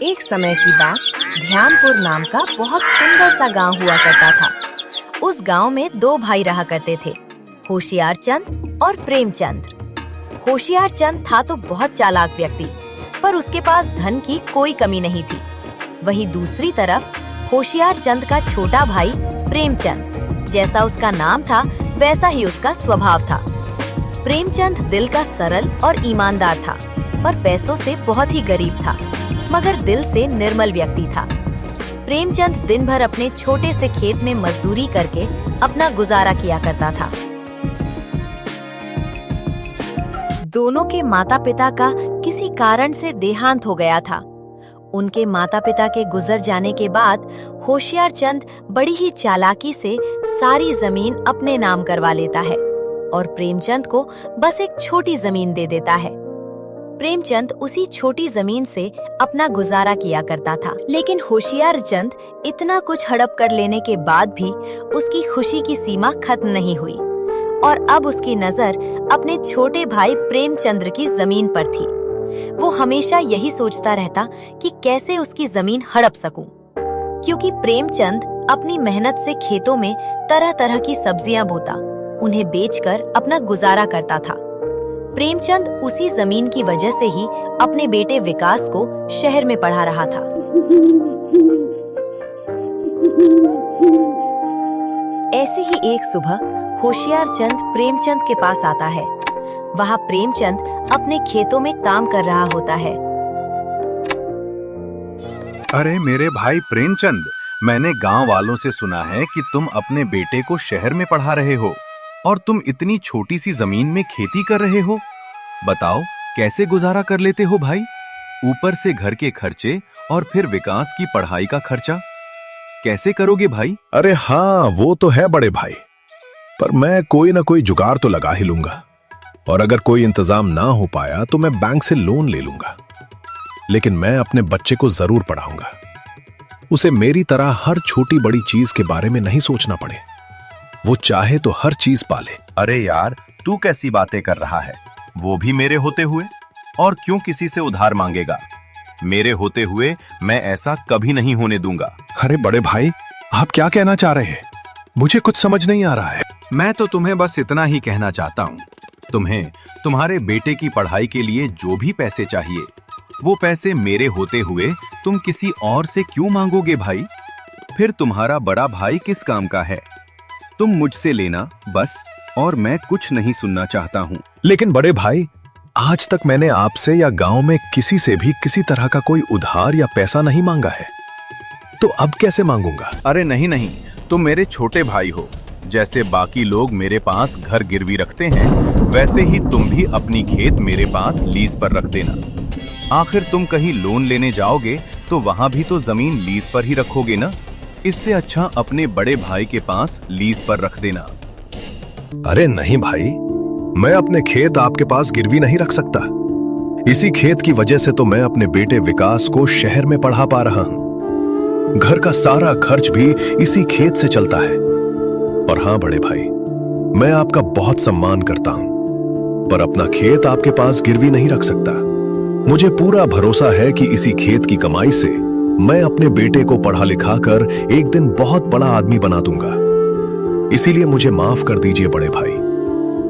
एक समय की बात, ध्यानपुर नाम का बहुत सुंदर सा गांव हुआ करता था। उस गांव में दो भाई रहा करते थे, होशियार चंद और प्रेमचंद। होशियार चंद था तो बहुत चालाक व्यक्ति, पर उसके पास धन की कोई कमी नहीं थी। वहीं दूसरी तरफ होशियार चंद का छोटा भाई प्रेमचंद, जैसा उसका नाम था वैसा ही उसका स्वभाव था। प्रेमचंद दिल का सरल और ईमानदार था, पर पैसों से बहुत ही गरीब था, मगर दिल से निर्मल व्यक्ति था। प्रेमचंद दिन भर अपने छोटे से खेत में मजदूरी करके अपना गुजारा किया करता था। दोनों के माता पिता का किसी कारण से देहांत हो गया था। उनके माता पिता के गुजर जाने के बाद होशियार चंद बड़ी ही चालाकी से सारी जमीन अपने नाम करवा लेता है और प्रेमचंद को बस एक छोटी जमीन दे देता है। प्रेमचंद उसी छोटी जमीन से अपना गुजारा किया करता था, लेकिन होशियार चंद इतना कुछ हड़प कर लेने के बाद भी उसकी खुशी की सीमा खत्म नहीं हुई और अब उसकी नजर अपने छोटे भाई प्रेमचंद्र की जमीन पर थी। वो हमेशा यही सोचता रहता कि कैसे उसकी जमीन हड़प सकूं, क्योंकि प्रेमचंद अपनी मेहनत से खेतों में तरह तरह की सब्जियां बोता, उन्हें बेचकर अपना गुजारा करता था। प्रेमचंद उसी जमीन की वजह से ही अपने बेटे विकास को शहर में पढ़ा रहा था। ऐसी ही एक सुबह होशियार चंद प्रेमचंद के पास आता है। वहाँ प्रेमचंद अपने खेतों में काम कर रहा होता है। अरे मेरे भाई प्रेमचंद, मैंने गांव वालों से सुना है कि तुम अपने बेटे को शहर में पढ़ा रहे हो और तुम इतनी छोटी सी जमीन में खेती कर रहे हो। बताओ कैसे गुजारा कर लेते हो भाई? ऊपर से घर के खर्चे और फिर विकास की पढ़ाई का खर्चा कैसे करोगे भाई? अरे हाँ, वो तो है बड़े भाई, पर मैं कोई ना कोई जुगाड़ तो लगा ही लूंगा और अगर कोई इंतजाम ना हो पाया तो मैं बैंक से लोन ले लूंगा। लेकिन मैं अपने बच्चे को जरूर पढ़ाऊंगा। उसे मेरी तरह हर छोटी बड़ी चीज के बारे में नहीं सोचना पड़े। वो चाहे तो हर चीज पाले। अरे यार, तू कैसी बातें कर रहा है? वो भी मेरे होते हुए, और क्यों किसी से उधार मांगेगा? मेरे होते हुए मैं ऐसा कभी नहीं होने दूंगा। अरे बड़े भाई, आप क्या कहना चाह रहे हैं? मुझे कुछ समझ नहीं आ रहा है। मैं तो तुम्हें बस इतना ही कहना चाहता हूँ, तुम्हें तुम्हारे बेटे की पढ़ाई के लिए जो भी पैसे चाहिए, वो पैसे मेरे होते हुए तुम किसी और से क्यों मांगोगे भाई? फिर तुम्हारा बड़ा भाई किस काम का है? तुम मुझसे लेना बस, और मैं कुछ नहीं सुनना चाहता हूँ। लेकिन बड़े भाई, आज तक मैंने आपसे या गांव में किसी से भी किसी तरह का कोई उधार या पैसा नहीं मांगा है, तो अब कैसे मांगूंगा? अरे नहीं नहीं, तुम मेरे छोटे भाई हो। जैसे बाकी लोग मेरे पास घर गिरवी रखते हैं, वैसे ही तुम भी अपनी खेत मेरे पास लीज पर रख देना। आखिर तुम कहीं लोन लेने जाओगे तो वहां भी तो जमीन लीज पर ही रखोगे ना। इससे अच्छा अपने बड़े भाई के पास लीज पर रख देना। अरे नहीं भाई, मैं अपने खेत आपके पास गिरवी नहीं रख सकता। इसी खेत की वजह से तो मैं अपने बेटे विकास को शहर में पढ़ा पा रहा हूं। घर का सारा खर्च भी इसी खेत से चलता है। और हाँ बड़े भाई, मैं आपका बहुत सम्मान करता हूं, पर अपना खेत आपके पास गिरवी नहीं रख सकता। मुझे पूरा भरोसा है कि इसी खेत की कमाई से मैं अपने बेटे को पढ़ा लिखा कर एक दिन बहुत बड़ा आदमी बना दूंगा। इसीलिए मुझे माफ कर दीजिए बड़े भाई,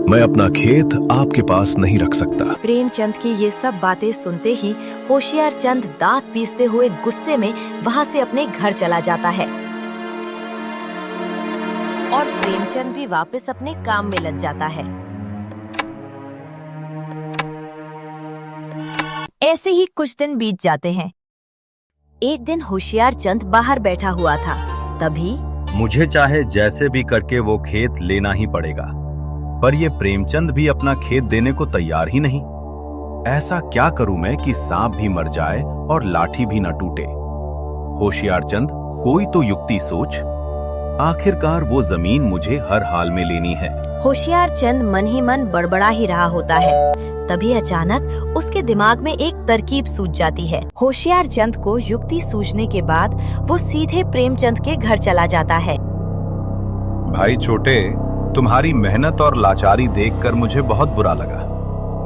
मैं अपना खेत आपके पास नहीं रख सकता। प्रेमचंद की ये सब बातें सुनते ही होशियार चंद दांत पीसते हुए गुस्से में वहाँ से अपने घर चला जाता है और प्रेमचंद भी वापस अपने काम में लग जाता है। ऐसे ही कुछ दिन बीत जाते हैं। एक दिन होशियार चंद बाहर बैठा हुआ था, तभी मुझे चाहे जैसे भी करके वो खेत लेना ही पड़ेगा, पर ये प्रेमचंद भी अपना खेत देने को तैयार ही नहीं। ऐसा क्या करूं मैं कि सांप भी मर जाए और लाठी भी न टूटे? होशियार चंद, कोई तो युक्ति सोच। आखिरकार वो जमीन मुझे हर हाल में लेनी है। होशियार चंद मन ही मन बड़बड़ा ही रहा होता है। तभी अचानक उसके दिमाग में एक तरकीब सूझ जाती है। होशियार चंद को युक्ति सूझने के बाद वो सीधे प्रेमचंद के घर चला जाता है। भाई छोटे, तुम्हारी मेहनत और लाचारी देखकर मुझे बहुत बुरा लगा।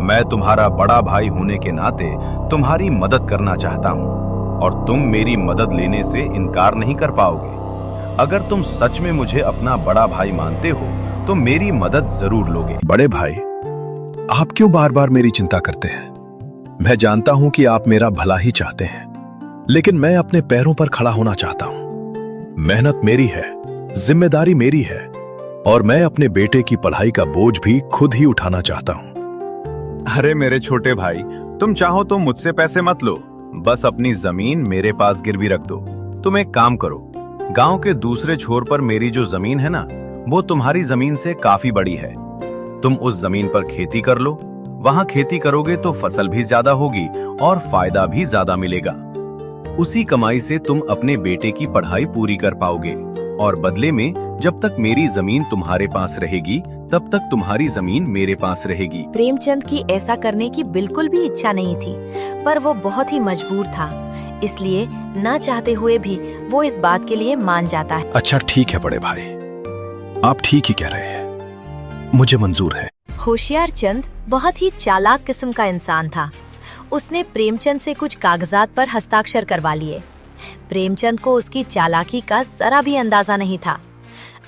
मैं तुम्हारा बड़ा भाई होने के नाते तुम्हारी मदद करना चाहता हूँ। और तुम मेरी मदद लेने से इनकार नहीं कर पाओगे। अगर तुम सच में मुझे अपना बड़ा भाई मानते हो तो मेरी मदद जरूर लोगे। बड़े भाई, आप क्यों बार बार मेरी चिंता करते हैं? मैं जानता हूं कि आप मेरा भला ही चाहते हैं, लेकिन मैं अपने पैरों पर खड़ा होना चाहता हूं। मेहनत मेरी है, जिम्मेदारी मेरी है, और मैं अपने बेटे की पढ़ाई का बोझ भी खुद ही उठाना चाहता हूं। अरे मेरे छोटे भाई, तुम चाहो तो मुझसे पैसे मत लो, बस अपनी जमीन मेरे पास गिरवी रख दो। तुम एक काम करो, गांव के दूसरे छोर पर मेरी जो जमीन है ना, वो तुम्हारी जमीन से काफी बड़ी है। तुम उस जमीन पर खेती कर लो। वहां खेती करोगे तो फसल भी ज्यादा होगी और फायदा भी ज्यादा मिलेगा। उसी कमाई से तुम अपने बेटे की पढ़ाई पूरी कर पाओगे, और बदले में जब तक मेरी जमीन तुम्हारे पास रहेगी तब तक तुम्हारी जमीन मेरे पास रहेगी। प्रेमचंद की ऐसा करने की बिल्कुल भी इच्छा नहीं थी, पर वो बहुत ही मजबूर था, इसलिए ना चाहते हुए भी वो इस बात के लिए मान जाता है। अच्छा ठीक है बड़े भाई, आप ठीक ही कह रहे हैं, मुझे मंजूर है। होशियार चंद बहुत ही चालाक किस्म का इंसान था। उसने प्रेमचंद से कुछ कागजात पर हस्ताक्षर करवा लिए। प्रेमचंद को उसकी चालाकी का जरा भी अंदाजा नहीं था।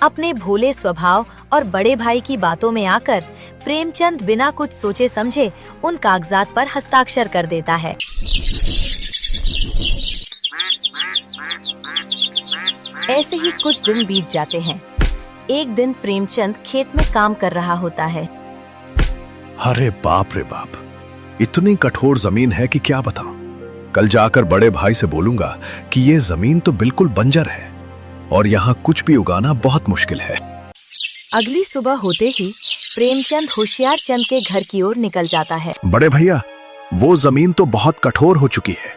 अपने भोले स्वभाव और बड़े भाई की बातों में आकर प्रेमचंद बिना कुछ सोचे समझे उन कागजात पर हस्ताक्षर कर देता है। ऐसे ही कुछ दिन बीत जाते हैं। एक दिन प्रेमचंद खेत में काम कर रहा होता है। अरे बाप रे बाप, इतनी कठोर जमीन है कि क्या बताऊं। कल जाकर बड़े भाई से बोलूंगा कि ये जमीन तो बिल्कुल बंजर है और यहाँ कुछ भी उगाना बहुत मुश्किल है। अगली सुबह होते ही प्रेमचंद होशियार चंद के घर की ओर निकल जाता है। बड़े भैया, वो जमीन तो बहुत कठोर हो चुकी है,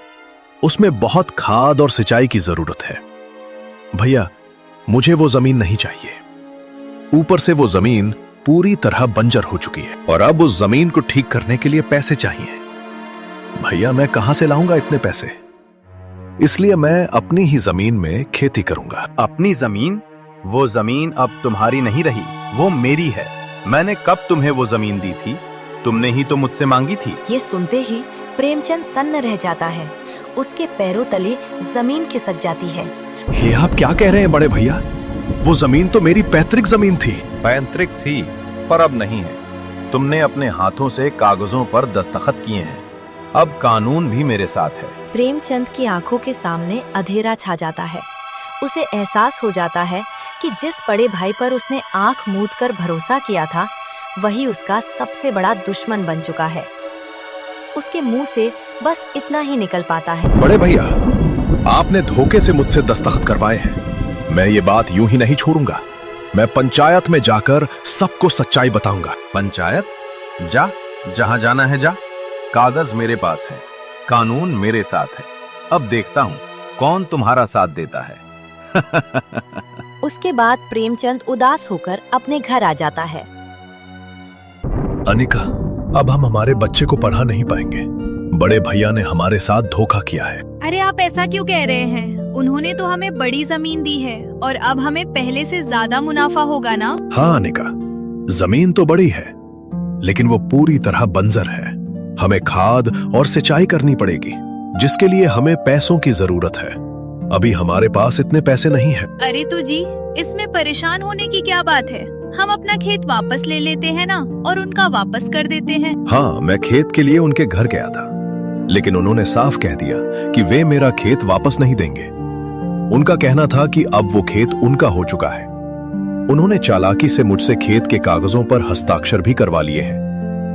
उसमें बहुत खाद और सिंचाई की जरूरत है। भैया, मुझे वो जमीन नहीं चाहिए। ऊपर से वो जमीन पूरी तरह बंजर हो चुकी है और अब उस जमीन को ठीक करने के लिए पैसे चाहिए। भैया, मैं कहां से लाऊंगा इतने पैसे? इसलिए मैं अपनी ही जमीन में खेती करूंगा। अपनी जमीन? वो जमीन अब तुम्हारी नहीं रही, वो मेरी है। मैंने कब तुम्हें वो जमीन दी थी? तुमने ही तो मुझसे मांगी थी। ये सुनते ही प्रेमचंद सन्न रह जाता है। उसके पैरों तले जमीन खिसक जाती है। ये आप क्या कह रहे हैं बड़े भैया? वो जमीन तो मेरी पैतृक जमीन थी। पैतृक थी, पर अब नहीं है। तुमने अपने हाथों से कागजों पर दस्तखत किए हैं। अब कानून भी मेरे साथ है। प्रेमचंद की आंखों के सामने अंधेरा छा जाता है। उसे एहसास हो जाता है कि जिस बड़े भाई पर उसने आंख मूंद कर भरोसा किया था, वही उसका सबसे बड़ा दुश्मन बन चुका है। उसके मुंह से बस इतना ही निकल पाता है। बड़े भैया, आपने धोखे से मुझसे दस्तखत करवाए हैं। मैं ये बात यूं ही नहीं छोड़ूंगा। मैं पंचायत में जाकर सबको सच्चाई बताऊंगा। पंचायत? जा, जहां जाना है जा। कागज मेरे पास है, कानून मेरे साथ है। अब देखता हूं कौन तुम्हारा साथ देता है। उसके बाद प्रेमचंद उदास होकर अपने घर आ जाता है। अनिका, अब हम हमारे बच्चे को पढ़ा नहीं पाएंगे। बड़े भैया ने हमारे साथ धोखा किया है। अरे आप ऐसा क्यों कह रहे हैं? उन्होंने तो हमें बड़ी जमीन दी है और अब हमें पहले से ज्यादा मुनाफा होगा ना? हाँ अनिका, जमीन तो बड़ी है, लेकिन वो पूरी तरह बंजर है। हमें खाद और सिंचाई करनी पड़ेगी, जिसके लिए हमें पैसों की जरूरत है। अभी हमारे पास इतने पैसे नहीं है। अरे तो जी, इसमें परेशान होने की क्या बात है? हम अपना खेत वापस ले लेते हैं ना और उनका वापस कर देते हैं। हाँ, मैं खेत के लिए उनके घर गया था, लेकिन उन्होंने साफ कह दिया कि वे मेरा खेत वापस नहीं देंगे। उनका कहना था कि अब वो खेत उनका हो चुका है। उन्होंने चालाकी से मुझसे खेत के कागजों पर हस्ताक्षर भी करवा लिए हैं,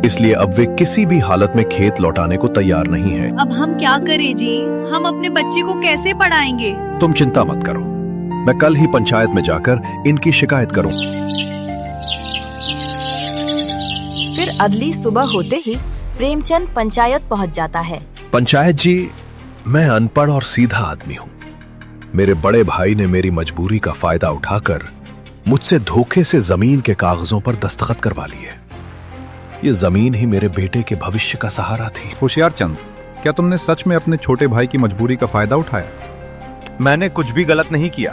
इसलिए अब वे किसी भी हालत में खेत लौटाने को तैयार नहीं है। अब हम क्या करें जी? हम अपने बच्चे को कैसे पढ़ाएंगे? तुम चिंता मत करो, मैं कल ही पंचायत में जाकर इनकी शिकायत करूं। फिर अगली सुबह होते ही प्रेमचंद पंचायत पहुंच जाता है। पंचायत जी, मैं अनपढ़ और सीधा आदमी हूं। मेरे बड़े भाई ने मेरी मजबूरी का फायदा उठाकर मुझसे धोखे से जमीन के कागजों पर दस्तखत करवा लिए। ये जमीन ही मेरे बेटे के भविष्य का सहारा थी। होशियार चंद, क्या तुमने सच में अपने छोटे भाई की मजबूरी का फायदा उठाया? मैंने कुछ भी गलत नहीं किया।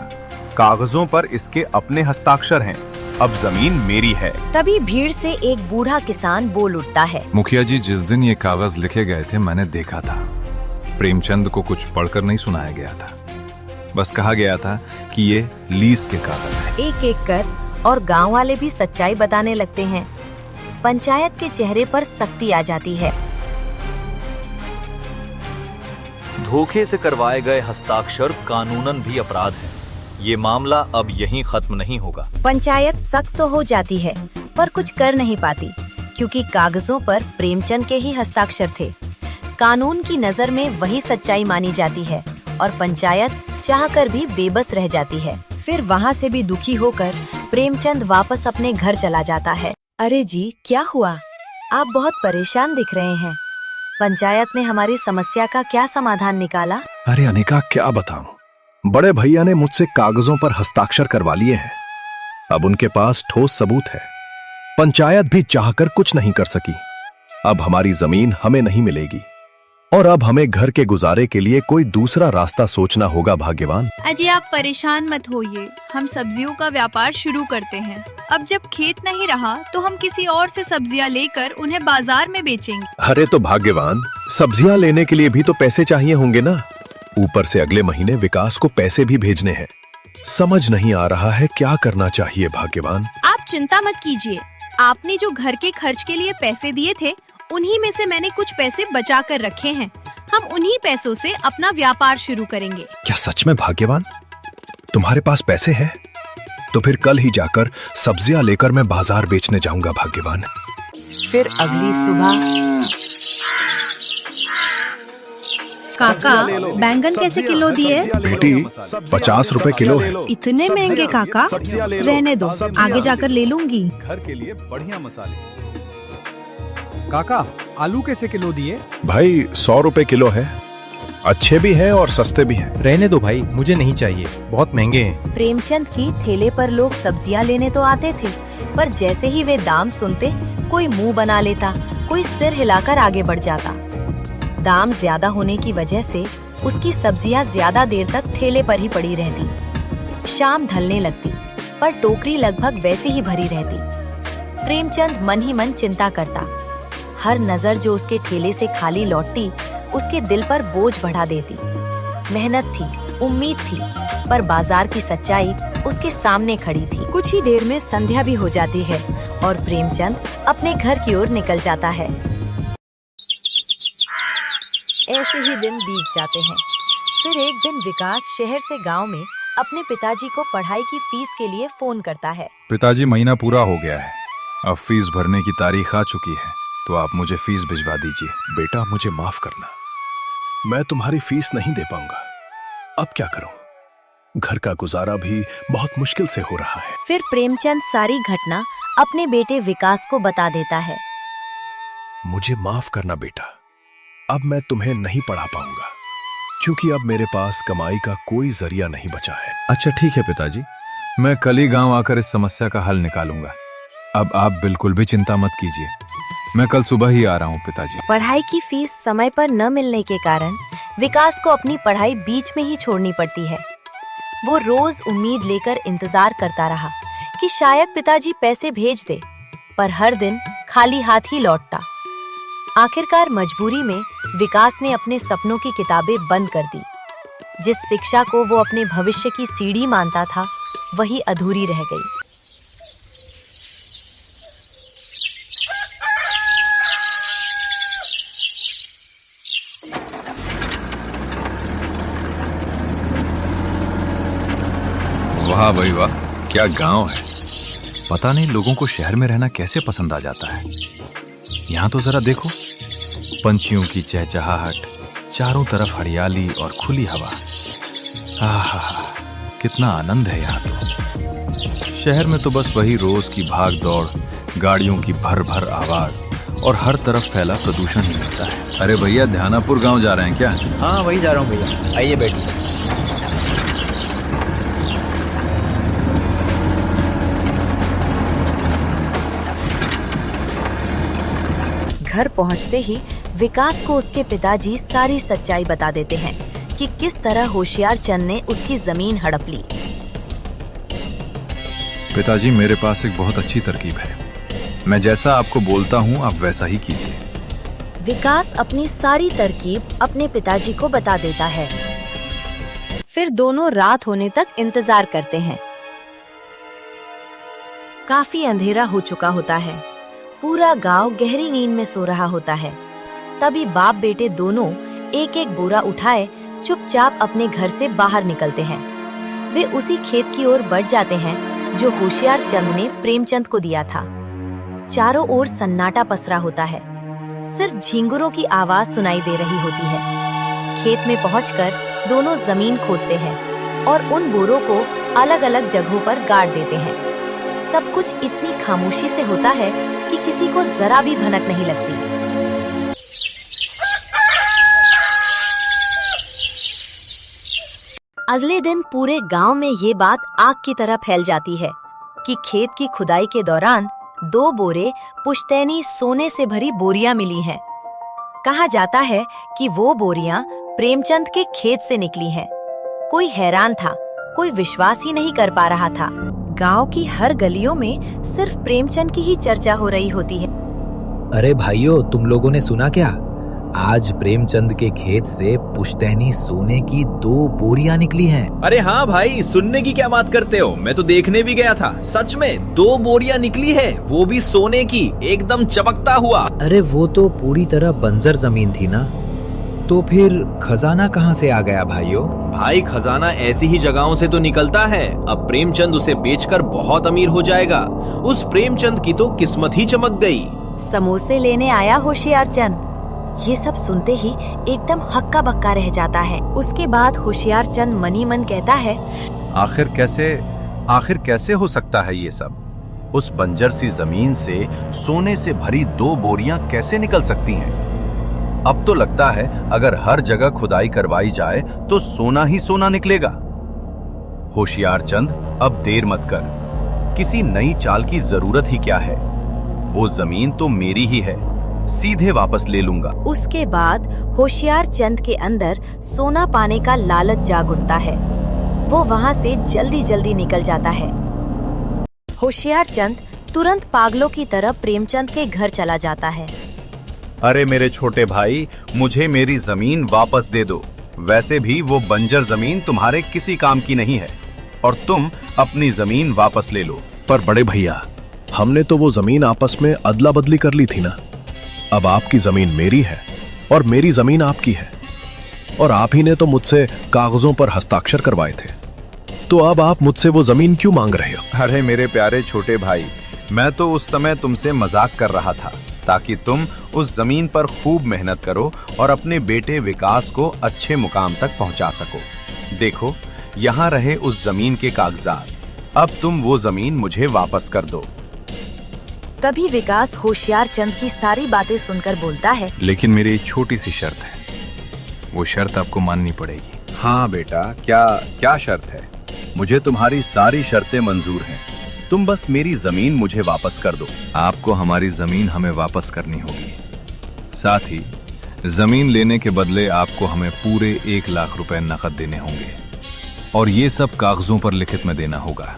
कागजों पर इसके अपने हस्ताक्षर हैं। अब जमीन मेरी है। तभी भीड़ से एक बूढ़ा किसान बोल उठता है। मुखिया जी, जिस दिन ये कागज लिखे गए थे मैंने देखा था। प्रेमचंद को कुछ पढ़कर नहीं सुनाया गया था। बस कहा गया था कि ये लीज के कागज है। एक एक कर और गांव वाले भी सच्चाई बताने लगते हैं। पंचायत के चेहरे पर सख्ती आ जाती है। धोखे से करवाए गए हस्ताक्षर कानूनन भी अपराध है। ये मामला अब यहीं खत्म नहीं होगा। पंचायत सख्त तो हो जाती है पर कुछ कर नहीं पाती, क्योंकि कागजों पर प्रेमचंद के ही हस्ताक्षर थे। कानून की नजर में वही सच्चाई मानी जाती है और पंचायत चाहकर भी बेबस रह जाती है। फिर वहाँ से भी दुखी होकर प्रेमचंद वापस अपने घर चला जाता है। अरे जी, क्या हुआ? आप बहुत परेशान दिख रहे हैं। पंचायत ने हमारी समस्या का क्या समाधान निकाला? अरे अनिका, क्या बताऊं, बड़े भैया ने मुझसे कागजों पर हस्ताक्षर करवा लिए हैं। अब उनके पास ठोस सबूत है। पंचायत भी चाहकर कुछ नहीं कर सकी। अब हमारी जमीन हमें नहीं मिलेगी और अब हमें घर के गुजारे के लिए कोई दूसरा रास्ता सोचना होगा। भाग्यवान अजय, आप परेशान मत होइए, हम सब्जियों का व्यापार शुरू करते हैं। अब जब खेत नहीं रहा तो हम किसी और से सब्जियां लेकर उन्हें बाजार में बेचेंगे। अरे तो भाग्यवान, सब्जियां लेने के लिए भी तो पैसे चाहिए होंगे ना। ऊपर से अगले महीने विकास को पैसे भी भेजने हैं। समझ नहीं आ रहा है क्या करना चाहिए। भाग्यवान, आप चिंता मत कीजिए, आपने जो घर के खर्च के लिए पैसे दिए थे उन्हीं में से मैंने कुछ पैसे बचा कर रखे हैं। हम उन्हीं पैसों से अपना व्यापार शुरू करेंगे। क्या सच में भाग्यवान तुम्हारे पास पैसे हैं? तो फिर कल ही जाकर सब्जियां लेकर मैं बाजार बेचने जाऊंगा। भाग्यवान। फिर अगली सुबह। काका, बैंगन कैसे किलो दिए? बेटी, 50 रुपए किलो है। इतने महंगे काका? रहने दो, आगे जाकर ले लूंगी। घर के लिए बढ़िया मसाले। काका, आलू कैसे किलो दिए? भाई 100 रुपए किलो है। अच्छे भी हैं और सस्ते भी हैं। रहने दो भाई, मुझे नहीं चाहिए, बहुत महंगे हैं। प्रेमचंद की ठेले पर लोग सब्जियां लेने तो आते थे, पर जैसे ही वे दाम सुनते, कोई मुंह बना लेता, कोई सिर हिलाकर आगे बढ़ जाता। दाम ज्यादा होने की वजह से उसकी सब्जियां ज्यादा देर तक ठेले पर ही पड़ी रहती। शाम ढलने लगती, पर टोकरी लगभग वैसी ही भरी रहती। प्रेमचंद मन ही मन चिंता करता। हर नजर जो उसके ठेले से खाली लौटती, उसके दिल पर बोझ बढ़ा देती। मेहनत थी, उम्मीद थी, पर बाजार की सच्चाई उसके सामने खड़ी थी। कुछ ही देर में संध्या भी हो जाती है और प्रेमचंद अपने घर की ओर निकल जाता है। ऐसे ही दिन बीत जाते हैं। फिर एक दिन विकास शहर से गांव में अपने पिताजी को पढ़ाई की फीस के लिए फोन करता है। पिताजी, महीना पूरा हो गया है, अब फीस भरने की तारीख आ चुकी है, तो आप मुझे फीस भिजवा दीजिए। बेटा, मुझे माफ करना, मैं तुम्हारी फीस नहीं दे पाऊंगा। अब क्या करूं? घर का गुजारा भी बहुत मुश्किल से हो रहा है। फिर प्रेमचंद सारी घटना अपने बेटे विकास को बता देता है। मुझे माफ करना बेटा, अब मैं तुम्हें नहीं पढ़ा पाऊंगा, क्योंकि अब मेरे पास कमाई का कोई जरिया नहीं बचा है। अच्छा ठीक है पिताजी, मैं कल ही गांव आकर इस समस्या का हल निकालूंगा। अब आप बिल्कुल भी चिंता मत कीजिए, मैं कल सुबह ही आ रहा हूँ पिताजी। पढ़ाई की फीस समय पर न मिलने के कारण विकास को अपनी पढ़ाई बीच में ही छोड़नी पड़ती है। वो रोज उम्मीद लेकर इंतजार करता रहा कि शायद पिताजी पैसे भेज दे, पर हर दिन खाली हाथ ही लौटता। आखिरकार मजबूरी में विकास ने अपने सपनों की किताबें बंद कर दी। जिस शिक्षा को वो अपने भविष्य की सीढ़ी मानता था, वही अधूरी रह गई। वाह भाई वाह, क्या गांव है। पता नहीं लोगों को शहर में रहना कैसे पसंद आ जाता है। यहाँ तो जरा देखो, पंछियों की चहचहाहट, चारों तरफ हरियाली और खुली हवा। आहा, कितना आनंद है यहाँ तो। शहर में तो बस वही रोज की भाग दौड़, गाड़ियों की भर भर आवाज और हर तरफ फैला प्रदूषण ही मिलता है। अरे भैया, ध्यानापुर गांव जा रहे हैं क्या? हाँ वही जा रहा हूँ भैया, आइए बैठिए। घर पहुंचते ही विकास को उसके पिताजी सारी सच्चाई बता देते हैं कि किस तरह होशियार चंद ने उसकी जमीन हड़प ली। पिताजी, मेरे पास एक बहुत अच्छी तरकीब है। मैं जैसा आपको बोलता हूँ आप वैसा ही कीजिए। विकास अपनी सारी तरकीब अपने पिताजी को बता देता है। फिर दोनों रात होने तक इंतजार करते हैं। काफी अंधेरा हो चुका होता है। पूरा गांव गहरी नींद में सो रहा होता है। तभी बाप बेटे दोनों एक एक बोरा उठाए चुपचाप अपने घर से बाहर निकलते हैं। वे उसी खेत की ओर बढ़ जाते हैं जो होशियार चंद ने प्रेमचंद को दिया था। चारों ओर सन्नाटा पसरा होता है। सिर्फ झींगुरों की आवाज सुनाई दे रही होती है। खेत में पहुंचकर दोनों जमीन खोदते हैं और उन बोरों को अलग अलग जगहों पर गाड़ देते हैं। सब कुछ इतनी खामोशी से होता है कि किसी को जरा भी भनक नहीं लगती। अगले दिन पूरे गांव में ये बात आग की तरह फैल जाती है कि खेत की खुदाई के दौरान 2 बोरे पुश्तैनी सोने से भरी बोरियां मिली हैं। कहा जाता है कि वो बोरियां प्रेमचंद के खेत से निकली हैं। कोई हैरान था, कोई विश्वास ही नहीं कर पा रहा था। गांव की हर गलियों में सिर्फ प्रेमचंद की ही चर्चा हो रही होती है। अरे भाइयों, तुम लोगों ने सुना क्या? आज प्रेमचंद के खेत से पुश्तैनी सोने की 2 बोरियां निकली हैं। अरे हाँ भाई, सुनने की क्या बात करते हो? मैं तो देखने भी गया था। सच में 2 बोरियां निकली है, वो भी सोने की, एकदम चमकता हुआ। अरे वो तो पूरी तरह बंजर जमीन थी ना, तो फिर खजाना कहाँ से आ गया भाइयों? भाई खजाना ऐसी ही जगहों से तो निकलता है। अब प्रेमचंद उसे बेचकर बहुत अमीर हो जाएगा। उस प्रेमचंद की तो किस्मत ही चमक गई। समोसे लेने आया होशियार चंद। ये सब सुनते ही एकदम हक्का बक्का रह जाता है। उसके बाद होशियार चंद मन ही मन कहता है, आखिर कैसे हो सकता है ये सब? उस बंजर सी जमीन से सोने से भरी 2 बोरियां कैसे निकल सकती हैं? अब तो लगता है अगर हर जगह खुदाई करवाई जाए तो सोना ही सोना निकलेगा। होशियार चंद, अब देर मत कर। किसी नई चाल की जरूरत ही क्या है? वो जमीन तो मेरी ही है, सीधे वापस ले लूंगा। उसके बाद होशियार चंद के अंदर सोना पाने का लालच जाग उठता है। वो वहाँ से जल्दी जल्दी निकल जाता है। होशियार चंद तुरंत पागलों की तरह प्रेमचंद के घर चला जाता है। अरे मेरे छोटे भाई, मुझे मेरी जमीन वापस दे दो। वैसे भी वो बंजर जमीन तुम्हारे किसी काम की नहीं है और तुम अपनी जमीन वापस ले लो। पर बड़े भैया, हमने तो वो जमीन आपस में अदला बदली कर ली थी ना। अब आपकी जमीन मेरी है और मेरी जमीन आपकी है, और आप ही ने तो मुझसे कागजों पर हस्ताक्षर करवाए थे, तो अब आप मुझसे वो जमीन क्यों मांग रहे हो? अरे मेरे प्यारे छोटे भाई, मैं तो उस समय तुमसे मजाक कर रहा था ताकि तुम उस जमीन पर खूब मेहनत करो और अपने बेटे विकास को अच्छे मुकाम तक पहुंचा सको। देखो, यहाँ रहे उस जमीन के कागजात। अब तुम वो जमीन मुझे वापस कर दो। तभी विकास होशियार चंद की सारी बातें सुनकर बोलता है, लेकिन मेरी एक छोटी सी शर्त है, वो शर्त आपको माननी पड़ेगी। हाँ बेटा, क्या शर्त है? मुझे तुम्हारी सारी शर्तें मंजूर हैं। तुम बस मेरी जमीन मुझे वापस कर दो। आपको हमारी जमीन हमें वापस करनी होगी। साथ ही जमीन लेने के बदले आपको हमें पूरे 1 लाख रुपए नकद देने होंगे और ये सब कागजों पर लिखित में देना होगा।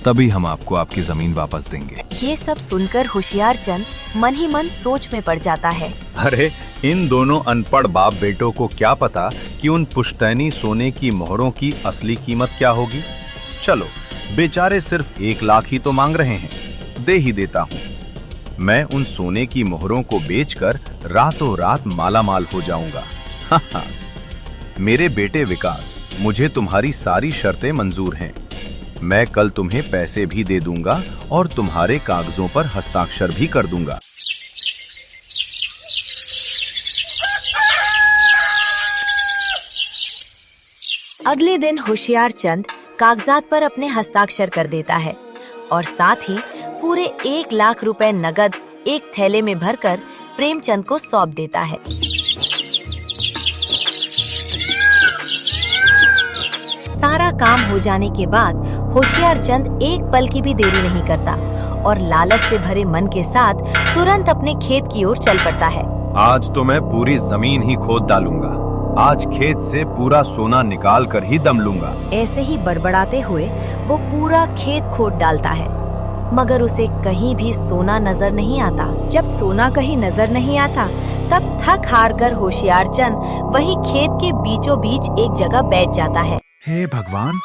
तभी हम आपको आपकी जमीन वापस देंगे। ये सब सुनकर होशियार चंद मन ही मन सोच में पड़ जाता है। अरे इन दोनों अनपढ़ बाप बेटों को क्या पता कि उन पुश्तैनी सोने की मोहरों की असली कीमत क्या होगी। चलो, बेचारे सिर्फ 1 लाख ही तो मांग रहे हैं, दे ही देता हूँ। मैं उन सोने की मोहरों को बेचकर रातों रात मालामाल हो जाऊंगा। मेरे बेटे विकास, मुझे तुम्हारी सारी शर्तें मंजूर हैं। मैं कल तुम्हें पैसे भी दे दूंगा और तुम्हारे कागजों पर हस्ताक्षर भी कर दूंगा। अगले दिन होशियार चंद कागजात पर अपने हस्ताक्षर कर देता है और साथ ही पूरे 1 लाख रुपए नगद एक थैले में भरकर प्रेमचंद को सौंप देता है। सारा काम हो जाने के बाद होशियार चंद एक पल की भी देरी नहीं करता और लालच से भरे मन के साथ तुरंत अपने खेत की ओर चल पड़ता है। आज तो मैं पूरी जमीन ही खोद डालूंगा। आज खेत से पूरा सोना निकाल कर ही दम लूंगा। ऐसे ही बड़बड़ाते हुए वो पूरा खेत खोद डालता है। मगर उसे कहीं भी सोना नजर नहीं आता। जब सोना कहीं नजर नहीं आता, तब थक हार कर होशियार चंद वही खेत के बीचों बीच एक जगह बैठ जाता है। हे भगवान,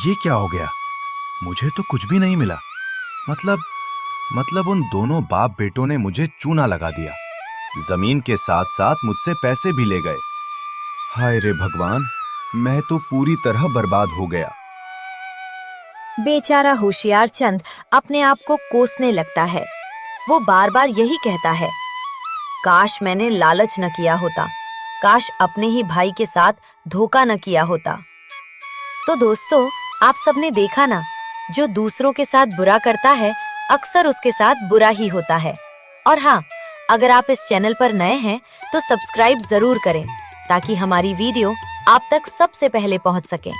ये क्या हो गया? मुझे तो कुछ भी नहीं मिला। मतलब उन दोनों बाप बेटों ने मुझे चूना लगा दिया। जमीन के साथ साथ मुझसे पैसे भी ले गए। हाय रे भगवान, मैं तो पूरी तरह बर्बाद हो गया। बेचारा होशियार चंद अपने आप को कोसने लगता है। वो बार बार यही कहता है, काश मैंने लालच न किया होता, काश अपने ही भाई के साथ धोखा न किया होता। तो दोस्तों, आप सबने देखा ना, जो दूसरों के साथ बुरा करता है अक्सर उसके साथ बुरा ही होता है। और हाँ, अगर आप इस चैनल पर नए हैं तो सब्सक्राइब जरूर करें ताकि हमारी वीडियो आप तक सबसे पहले पहुंच सके।